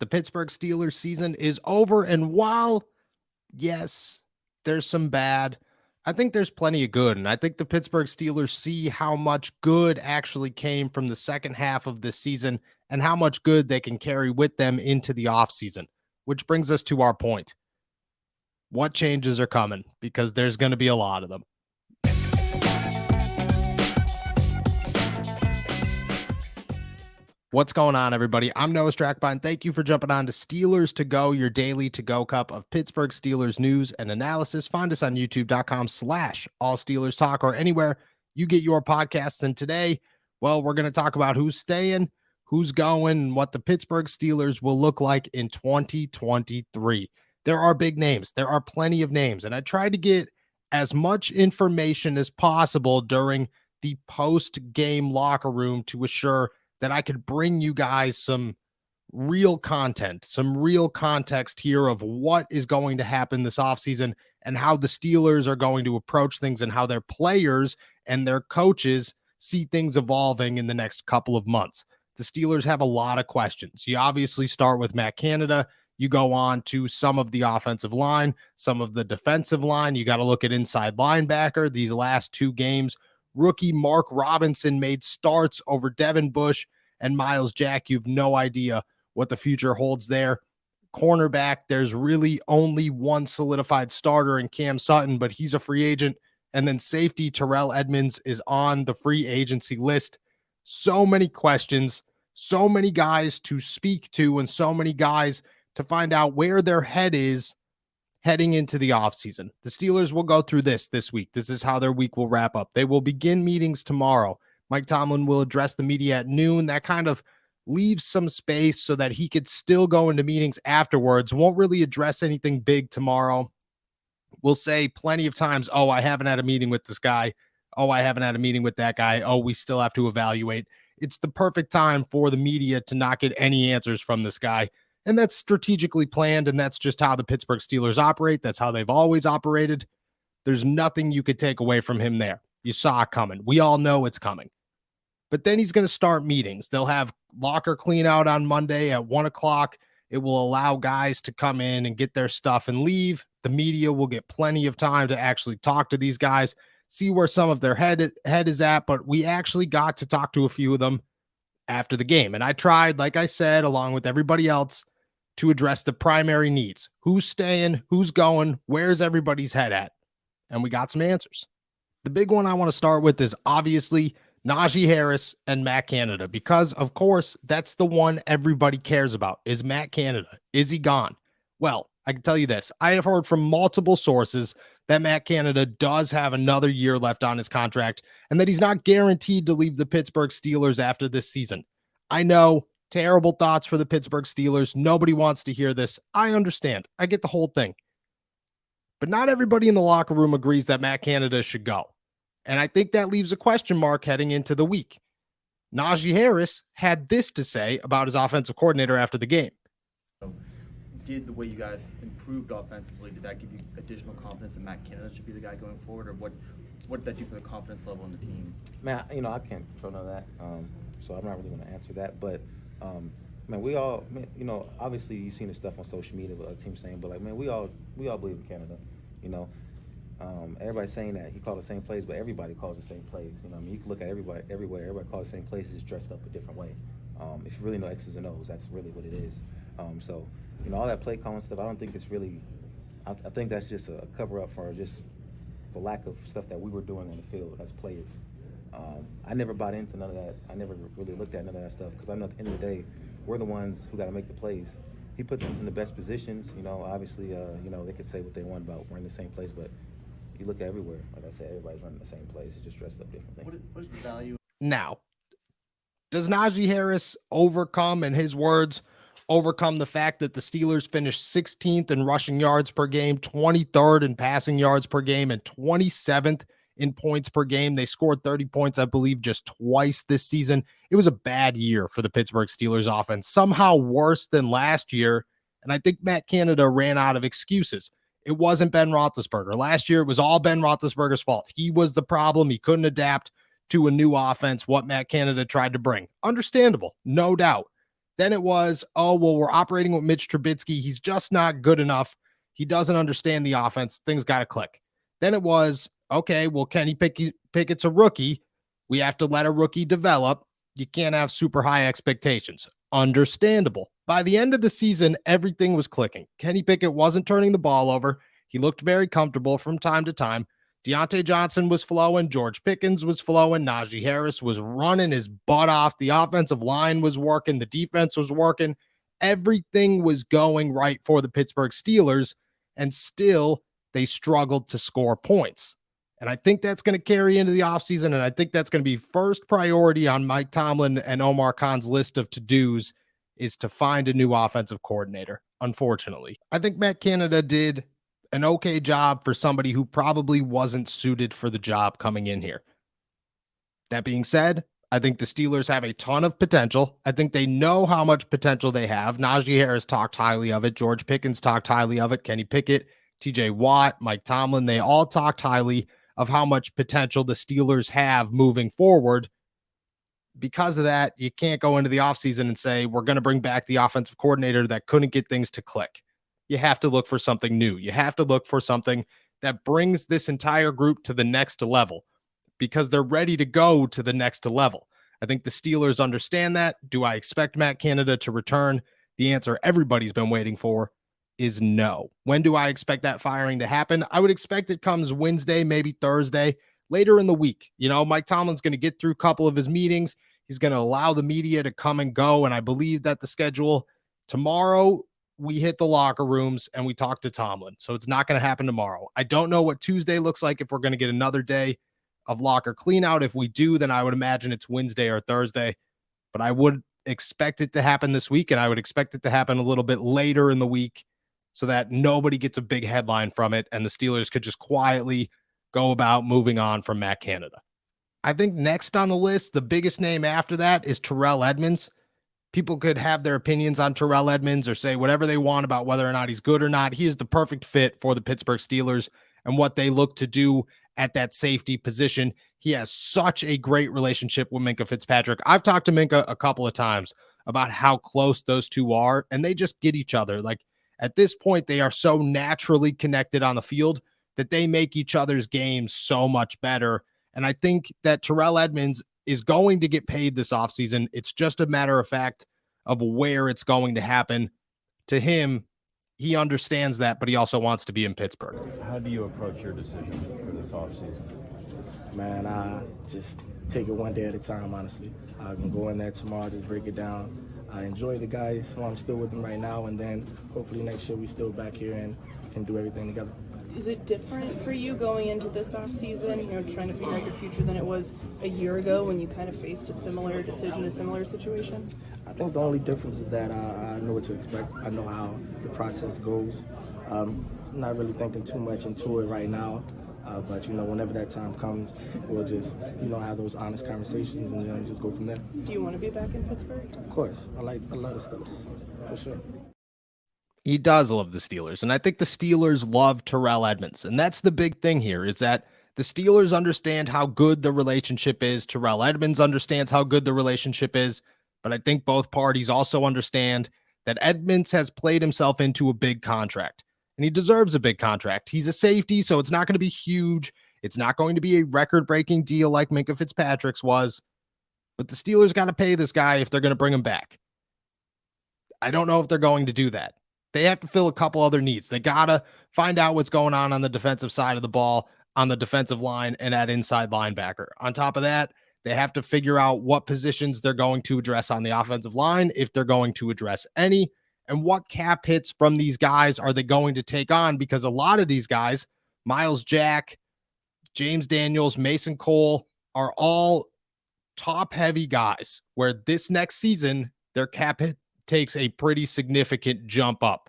The Pittsburgh Steelers season is over, and while, yes, there's some bad, I think there's plenty of good, and I think the Pittsburgh Steelers see how much good actually came from the second half of this season and how much good they can carry with them into the offseason, which brings us to our point. What changes are coming? Because there's going to be a lot of them. What's going on, everybody? I'm Noah Strackbine. Thank you for jumping on to Steelers to Go, your daily to-go cup of Pittsburgh Steelers news and analysis. Find us on youtube.com/allsteelerstalk or anywhere you get your podcasts. And today, well, we're going to talk about who's staying, who's going, and what the Pittsburgh Steelers will look like in 2023. There are big names. There are plenty of names. And I tried to get as much information as possible during the post-game locker room to assure that I could bring you guys some real content, some real context here of what is going to happen this offseason and how the Steelers are going to approach things and how their players and their coaches see things evolving in the next couple of months. The Steelers have a lot of questions. You obviously start with Matt Canada. You go on to some of the offensive line, some of the defensive line. You got to look at inside linebacker. These last two games, rookie Mark Robinson made starts over Devin Bush and Miles Jack. You have no idea what the future holds there. Cornerback, there's really only one solidified starter in Cam Sutton, but he's a free agent. And then safety, Terrell Edmonds is on the free agency list. So many questions, so many guys to speak to, and so many guys to find out where their head is heading into the offseason. The Steelers will go through this week. This is how their week will wrap up. They will begin meetings tomorrow. Mike Tomlin will address the media at noon. That kind of leaves some space so that he could still go into meetings afterwards. Won't really address anything big tomorrow. We'll say plenty of times, oh, I haven't had a meeting with this guy. Oh, I haven't had a meeting with that guy. Oh, we still have to evaluate. It's the perfect time for the media to not get any answers from this guy. And that's strategically planned, and that's just how the Pittsburgh Steelers operate. That's how they've always operated. There's nothing you could take away from him there. You saw it coming. We all know it's coming. But then he's going to start meetings. They'll have locker clean out on Monday at 1 o'clock. It will allow guys to come in and get their stuff and leave. The media will get plenty of time to actually talk to these guys, see where some of their head is at. But we actually got to talk to a few of them after the game. And I tried, like I said, along with everybody else, to address the primary needs. Who's staying? Who's going? Where's everybody's head at? And we got some answers. The big one I want to start with is obviously Najee Harris and Matt Canada, because, of course, that's the one everybody cares about. Is Matt Canada? Is he gone? Well, I can tell you this. I have heard from multiple sources that Matt Canada does have another year left on his contract and that he's not guaranteed to leave the Pittsburgh Steelers after this season. I know. Terrible thoughts for the Pittsburgh Steelers. Nobody wants to hear this. I understand. I get the whole thing. But not everybody in the locker room agrees that Matt Canada should go. And I think that leaves a question mark heading into the week. Najee Harris had this to say about his offensive coordinator after the game. Did the way you guys improved offensively, did that give you additional confidence that Matt Canada should be the guy going forward? Or what did that do for the confidence level in the team? Man, I can't control none of that. So I'm not really going to answer that. But we all, obviously you've seen the stuff on social media with teams saying, but we all believe in Canada, everybody's saying that he called the same plays, but everybody calls the same plays. You can look at everybody everywhere. Everybody calls the same plays, is dressed up a different way. If you really know X's and O's, that's really what it is. So all that play calling stuff, I don't think it's really. I think that's just a cover up for just the lack of stuff that we were doing on the field as players. I never bought into none of that. I never really looked at none of that stuff because I know at the end of the day, we're the ones who got to make the plays. He puts us in the best positions. Obviously, they could say what they want about we're in the same place, but you look everywhere. Like I said, everybody's running the same place. It's just dressed up differently. What is the value? Now, does Najee Harris overcome, in his words, overcome the fact that the Steelers finished 16th in rushing yards per game, 23rd in passing yards per game, and 27th in points per game? They scored 30 points, I believe, just twice this season. It was a bad year for the Pittsburgh Steelers offense, somehow worse than last year. And I think Matt Canada ran out of excuses. It wasn't Ben Roethlisberger. Last year, it was all Ben Roethlisberger's fault. He was the problem. He couldn't adapt to a new offense, what Matt Canada tried to bring. Understandable, no doubt. Then it was, oh, well, we're operating with Mitch Trubisky. He's just not good enough. He doesn't understand the offense. Things got to click. Then it was, okay, well, Kenny Pickett's a rookie. We have to let a rookie develop. You can't have super high expectations. Understandable. By the end of the season, everything was clicking. Kenny Pickett wasn't turning the ball over. He looked very comfortable from time to time. Deontay Johnson was flowing. George Pickens was flowing. Najee Harris was running his butt off. The offensive line was working. The defense was working. Everything was going right for the Pittsburgh Steelers, and still they struggled to score points. And I think that's going to carry into the offseason, and I think that's going to be first priority on Mike Tomlin and Omar Khan's list of to-dos is to find a new offensive coordinator, unfortunately. I think Matt Canada did an okay job for somebody who probably wasn't suited for the job coming in here. That being said, I think the Steelers have a ton of potential. I think they know how much potential they have. Najee Harris talked highly of it. George Pickens talked highly of it. Kenny Pickett, TJ Watt, Mike Tomlin, they all talked highly of how much potential the Steelers have moving forward. Because of that, you can't go into the offseason and say, we're going to bring back the offensive coordinator that couldn't get things to click. You have to look for something new. You have to look for something that brings this entire group to the next level because they're ready to go to the next level. I think the Steelers understand that. Do I expect Matt Canada to return? The answer everybody's been waiting for is no. When do I expect that firing to happen? I would expect it comes Wednesday, maybe Thursday, later in the week. You know, Mike Tomlin's going to get through a couple of his meetings. He's going to allow the media to come and go. And I believe that the schedule tomorrow, we hit the locker rooms and we talk to Tomlin. So it's not going to happen tomorrow. I don't know what Tuesday looks like if we're going to get another day of locker clean out. If we do, then I would imagine it's Wednesday or Thursday, but I would expect it to happen this week. And I would expect it to happen a little bit later in the week so that nobody gets a big headline from it. And the Steelers could just quietly go about moving on from Matt Canada. I think next on the list, the biggest name after that is Terrell Edmonds. People could have their opinions on Terrell Edmonds or say whatever they want about whether or not he's good or not. He is the perfect fit for the Pittsburgh Steelers and what they look to do at that safety position. He has such a great relationship with Minkah Fitzpatrick. I've talked to Minkah a couple of times about how close those two are, and they just get each other. Like at this point, they are so naturally connected on the field that they make each other's games so much better. And I think that Terrell Edmonds is going to get paid this offseason. It's just a matter of fact of where it's going to happen. To him, he understands that, but he also wants to be in Pittsburgh. How do you approach your decision for this offseason? Man, I just take it one day at a time, honestly. I can go in there tomorrow, just break it down. I enjoy the guys while I'm still with them right now, and then hopefully next year we still back here and can do everything together. Is it different for you going into this offseason, trying to figure out your future than it was a year ago when you kind of faced a similar decision, a similar situation? I think the only difference is that I know what to expect. I know how the process goes. I'm not really thinking too much into it right now. But, whenever that time comes, we'll just, have those honest conversations and just go from there. Do you want to be back in Pittsburgh? Of course. I love the Steelers, for sure. He does love the Steelers, and I think the Steelers love Terrell Edmonds, and that's the big thing here is that the Steelers understand how good the relationship is. Terrell Edmonds understands how good the relationship is, but I think both parties also understand that Edmonds has played himself into a big contract, and he deserves a big contract. He's a safety, so it's not going to be huge. It's not going to be a record-breaking deal like Minkah Fitzpatrick's was, but the Steelers got to pay this guy if they're going to bring him back. I don't know if they're going to do that. They have to fill a couple other needs. They got to find out what's going on the defensive side of the ball, on the defensive line, and at inside linebacker. On top of that, they have to figure out what positions they're going to address on the offensive line, if they're going to address any, and what cap hits from these guys are they going to take on, because a lot of these guys, Miles Jack, James Daniels, Mason Cole, are all top-heavy guys, where this next season, their cap hit takes a pretty significant jump up.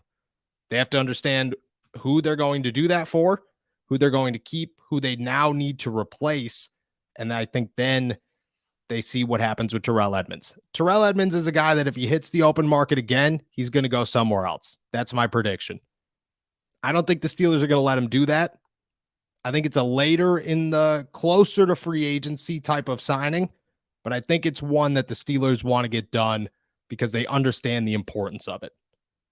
They have to understand who they're going to do that for, who they're going to keep, who they now need to replace. And I think then they see what happens with Terrell Edmonds. Terrell Edmonds is a guy that if he hits the open market again, he's going to go somewhere else. That's my prediction. I don't think the Steelers are going to let him do that. I think it's a later in the closer to free agency type of signing, but I think it's one that the Steelers want to get done because they understand the importance of it.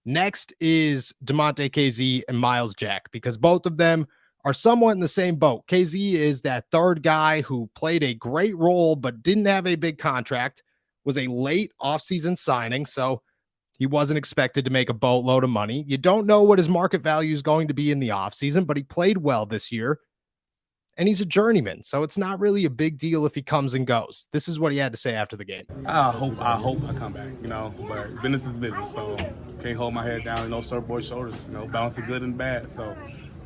Next is DeMonte KZ and Miles Jack, because both of them are somewhat in the same boat. KZ is that third guy who played a great role but didn't have a big contract, was a late offseason signing, so he wasn't expected to make a boatload of money. You don't know what his market value is going to be in the offseason, but he played well this year, and he's a journeyman, so it's not really a big deal if he comes and goes. This is what he had to say after the game. I hope I come back, but business is business, so can't hold my head down, surfboard shoulders, balancing good and bad. So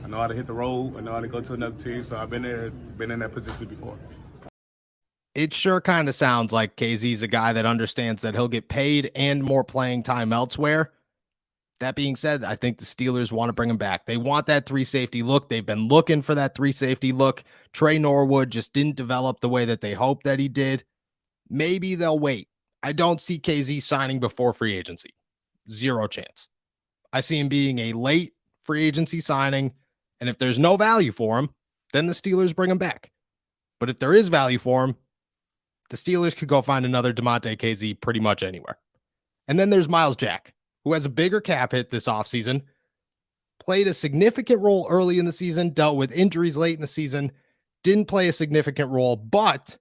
I know how to hit the road, I know how to go to another team, so I've been in that position before. It sure kind of sounds like KZ's a guy that understands that he'll get paid and more playing time elsewhere. That being said, I think the Steelers want to bring him back. They want that 3 safety look. They've been looking for that 3 safety look. Trey Norwood just didn't develop the way that they hoped that he did. Maybe they'll wait. I don't see KZ signing before free agency. 0 chance. I see him being a late free agency signing, and if there's no value for him, then the Steelers bring him back. But if there is value for him, the Steelers could go find another DeMonte KZ pretty much anywhere. And then there's Miles Jack, who has a bigger cap hit this offseason, played a significant role early in the season, dealt with injuries late in the season, didn't play a significant role, but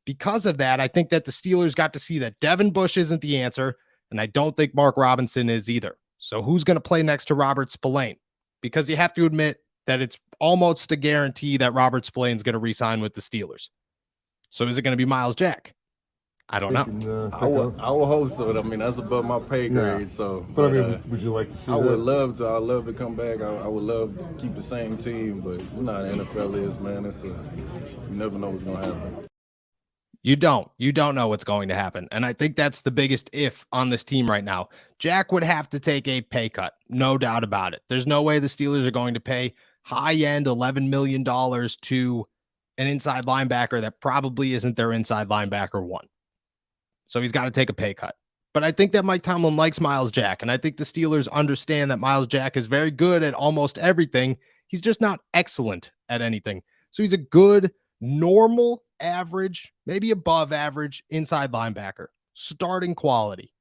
because of that, I think that the Steelers got to see that Devin Bush isn't the answer, and I don't think Mark Robinson is either. So who's going to play next to Robert Spillane? Because you have to admit that it's almost a guarantee that Robert Spillane's going to re-sign with the Steelers. So is it going to be Miles Jack? I don't know. I would hope so. I mean, that's above my pay grade. Yeah. So, but I mean, would you like to see I would love to. I'd love to come back. I would love to keep the same team, but you know how the NFL is, man. You never know what's going to happen. You don't know what's going to happen. And I think that's the biggest if on this team right now. Jack would have to take a pay cut, no doubt about it. There's no way the Steelers are going to pay high-end $11 million to an inside linebacker that probably isn't their inside linebacker one. So he's got to take a pay cut. But I think that Mike Tomlin likes Miles Jack, and I think the Steelers understand that Miles Jack is very good at almost everything. He's just not excellent at anything. So he's a good, normal, average, maybe above average inside linebacker. Starting quality.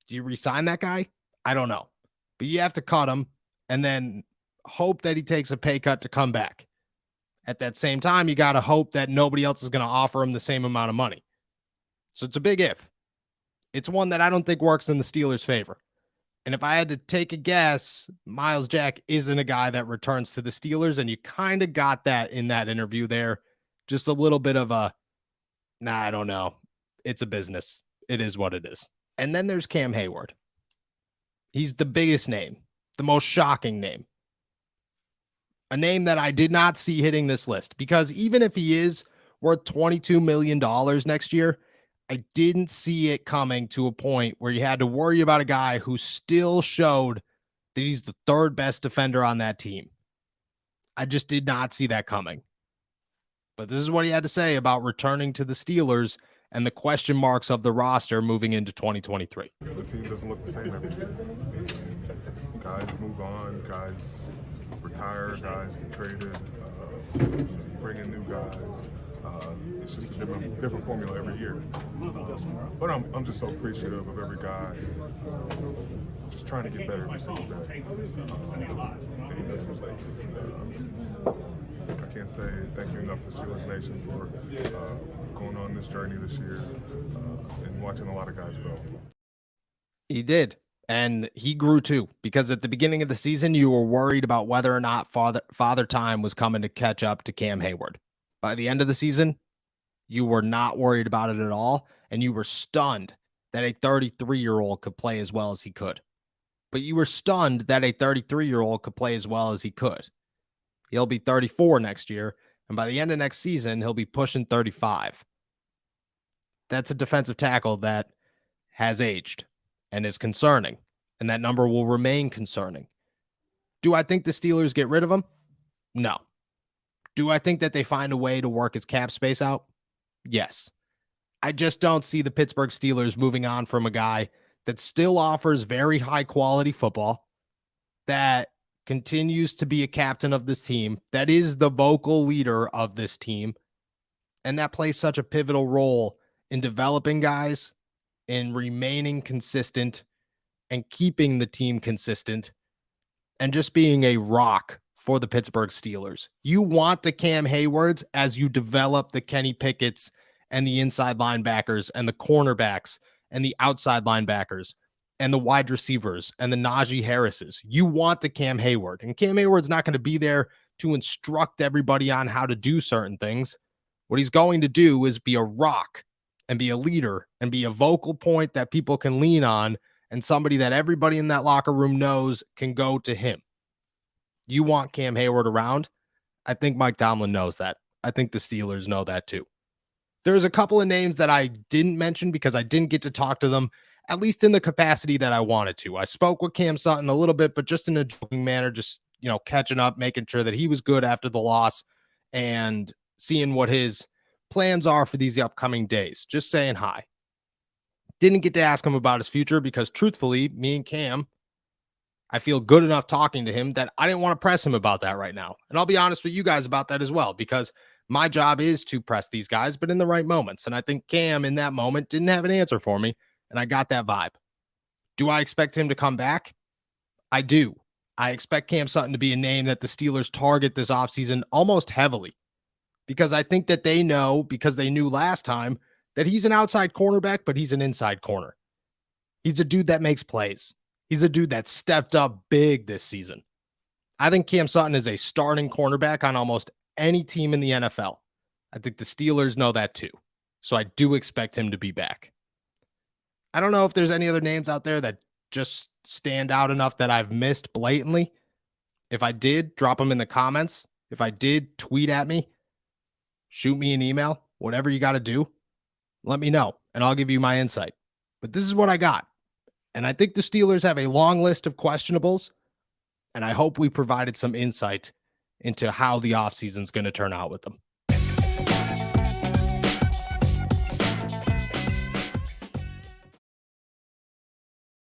Do you re-sign that guy? I don't know. But you have to cut him and then hope that he takes a pay cut to come back. At that same time, you got to hope that nobody else is going to offer him the same amount of money. So it's a big if. It's one that I don't think works in the Steelers' favor. And if I had to take a guess, Miles Jack isn't a guy that returns to the Steelers, and you kind of got that in that interview there. Just a little bit of a, I don't know. It's a business. It is what it is. And then there's Cam Hayward. He's the biggest name, the most shocking name. A name that I did not see hitting this list, because even if he is worth $22 million next year, I didn't see it coming to a point where you had to worry about a guy who still showed that he's the third best defender on that team. I just did not see that coming. But this is what he had to say about returning to the Steelers and the question marks of the roster moving into 2023. The team doesn't look the same every year. Guys move on, guys retire, guys get traded, bring in new guys. It's just a different formula every year. But I'm just so appreciative of every guy just trying to get better every single day. I can't say thank you enough to Steelers Nation for going on this journey this year and watching a lot of guys grow. He did. And he grew too, because at the beginning of the season, you were worried about whether or not Father Time was coming to catch up to Cam Hayward. By the end of the season, you were not worried about it at all, and you were stunned that a 33-year-old could play as well as he could. But you were stunned that a 33-year-old could play as well as he could. He'll be 34 next year, and by the end of next season, he'll be pushing 35. That's a defensive tackle that has aged and is concerning, and that number will remain concerning. Do I think the Steelers get rid of him? No. Do I think that they find a way to work his cap space out? Yes. I just don't see the Pittsburgh Steelers moving on from a guy that still offers very high quality football, that continues to be a captain of this team, that is the vocal leader of this team, and that plays such a pivotal role in developing guys, in remaining consistent and keeping the team consistent and just being a rock for the Pittsburgh Steelers. You want the Cam Haywards as you develop the Kenny Pickett's and the inside linebackers and the cornerbacks and the outside linebackers and the wide receivers and the Najee Harrises. You want the Cam Hayward, and Cam Hayward's not going to be there to instruct everybody on how to do certain things. What he's going to do is be a rock and be a leader and be a vocal point that people can lean on and somebody that everybody in that locker room knows can go to him. You want Cam Hayward around. I think Mike Tomlin knows that. I think the Steelers know that too. There's a couple of names that I didn't mention because I didn't get to talk to them, at least in the capacity that I wanted to. I spoke with Cam Sutton a little bit, but just in a joking manner, just, catching up, making sure that he was good after the loss and seeing what his plans are for these upcoming days. Just saying hi. Didn't get to ask him about his future because truthfully, me and Cam, I feel good enough talking to him that I didn't want to press him about that right now. And I'll be honest with you guys about that as well, because my job is to press these guys, but in the right moments. And I think Cam in that moment didn't have an answer for me, and I got that vibe. Do I expect him to come back? I do. I expect Cam Sutton to be a name that the Steelers target this offseason almost heavily, because I think that they know, because they knew last time, that he's an outside cornerback, but he's an inside corner. He's a dude that makes plays. He's a dude that stepped up big this season. I think Cam Sutton is a starting cornerback on almost any team in the NFL. I think the Steelers know that too. So I do expect him to be back. I don't know if there's any other names out there that just stand out enough that I've missed blatantly. If I did, drop them in the comments. If I did, tweet at me. Shoot me an email. Whatever you got to do, let me know, and I'll give you my insight. But this is what I got. And I think the Steelers have a long list of questionables, and I hope we provided some insight into how the offseason is going to turn out with them.